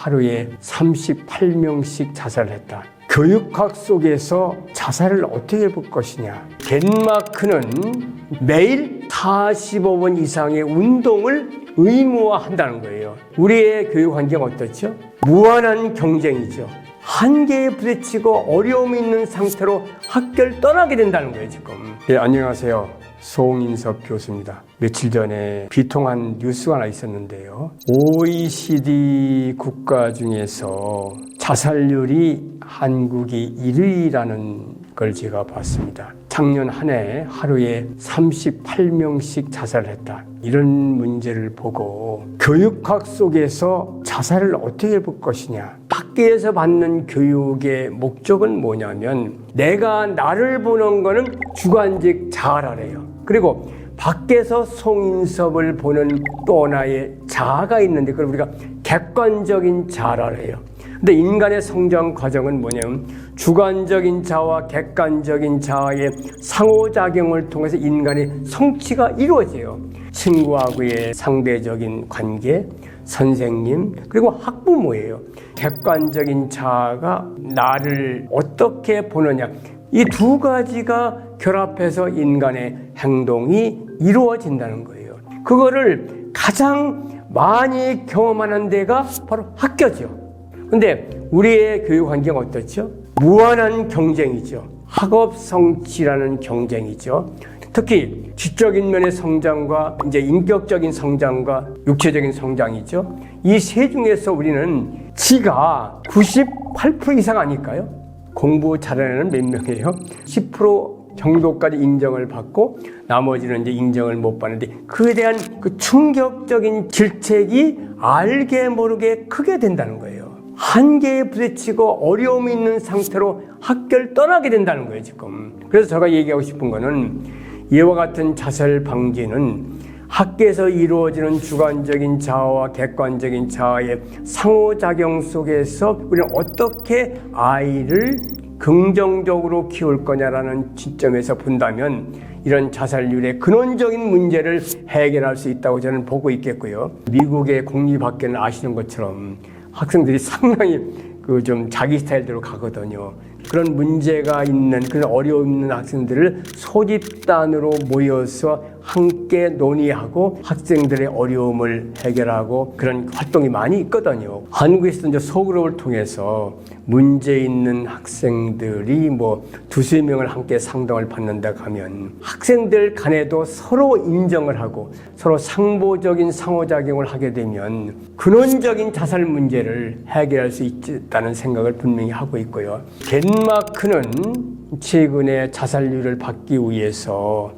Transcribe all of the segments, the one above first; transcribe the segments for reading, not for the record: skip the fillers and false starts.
하루에 38명씩 자살을 했다. 교육학 속에서 자살을 어떻게 볼 것이냐. 덴마크는 매일 45분 이상의 운동을 의무화한다는 거예요. 우리의 교육 환경 어떻죠? 무한한 경쟁이죠. 한계에 부딪히고 어려움이 있는 상태로 학교를 떠나게 된다는 거예요, 지금. 안녕하세요. 송인섭 교수입니다. 며칠 전에 비통한 뉴스가 하나 있었는데요. OECD 국가 중에서 자살률이 한국이 1위라는 걸 제가 봤습니다. 작년 한 해 하루에 38명씩 자살을 했다. 이런 문제를 보고 교육학 속에서 자살을 어떻게 볼 것이냐. 학교에서 받는 교육의 목적은 뭐냐면 내가 나를 보는 거는 주관적 자아래요. 그리고 밖에서 송인섭을 보는 또 하나의 자아가 있는데 그걸 우리가 객관적인 자아래요. 근데 인간의 성장 과정은 뭐냐면 주관적인 자아와 객관적인 자아의 상호작용을 통해서 인간의 성취가 이루어져요. 친구하고의 상대적인 관계, 선생님, 그리고 학부모예요. 객관적인 자아가 나를 어떻게 보느냐. 이 두 가지가 결합해서 인간의 행동이 이루어진다는 거예요. 그거를 가장 많이 경험하는 데가 바로 학교죠. 근데 우리의 교육 환경은 어떻죠? 무한한 경쟁이죠. 학업 성취라는 경쟁이죠. 특히 지적인 면의 성장과 이제 인격적인 성장과 육체적인 성장이죠. 이 세 중에서 우리는 지가 98% 이상 아닐까요? 공부 잘하는 몇 명이에요? 10% 정도까지 인정을 받고 나머지는 이제 인정을 못 받는데 그에 대한 그 충격적인 질책이 알게 모르게 크게 된다는 거예요. 한계에 부딪히고 어려움이 있는 상태로 학교를 떠나게 된다는 거예요, 지금. 그래서 제가 얘기하고 싶은 거는 이와 같은 자살 방지는 학교에서 이루어지는 주관적인 자아와 객관적인 자아의 상호작용 속에서 우리는 어떻게 아이를 긍정적으로 키울 거냐라는 지점에서 본다면 이런 자살률의 근원적인 문제를 해결할 수 있다고 저는 보고 있겠고요. 미국의 공립학교는 아시는 것처럼 학생들이 상당히 좀 자기 스타일대로 가거든요. 그런 문제가 있는 그런 어려움 있는 학생들을 소집단으로 모여서 함께 논의하고 학생들의 어려움을 해결하고 그런 활동이 많이 있거든요. 한국에서도 이제 소그룹을 통해서 문제 있는 학생들이 두세 명을 함께 상담을 받는다고 하면 학생들 간에도 서로 인정을 하고 서로 상보적인 상호작용을 하게 되면 근원적인 자살 문제를 해결할 수 있다는 생각을 분명히 하고 있고요. 덴마크는 최근에 자살률을 받기 위해서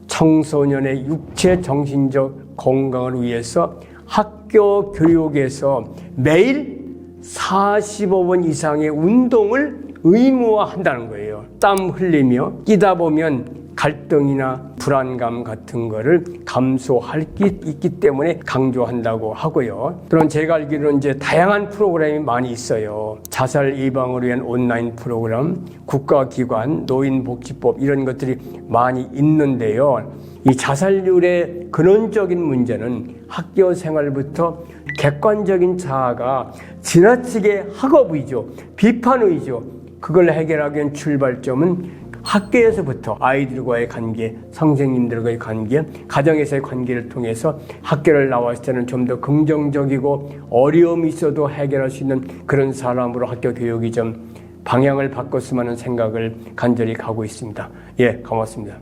청소년의 육체 정신적 건강을 위해서 학교 교육에서 매일 45분 이상의 운동을 의무화한다는 거예요. 땀 흘리며 뛰다 보면 갈등이나 불안감 같은 거를 감소할 수 있기 때문에 강조한다고 하고요. 그럼 제가 알기로는 이제 다양한 프로그램이 많이 있어요. 자살 예방을 위한 온라인 프로그램, 국가기관, 노인복지법 이런 것들이 많이 있는데요. 이 자살률의 근원적인 문제는 학교 생활부터 객관적인 자아가 지나치게 학업 위주, 비판 위주, 그걸 해결하기 위한 출발점은 학교에서부터 아이들과의 관계, 선생님들과의 관계, 가정에서의 관계를 통해서 학교를 나왔을 때는 좀 더 긍정적이고 어려움이 있어도 해결할 수 있는 그런 사람으로 학교 교육이 좀 방향을 바꿨으면 하는 생각을 간절히 가고 있습니다. 예, 고맙습니다.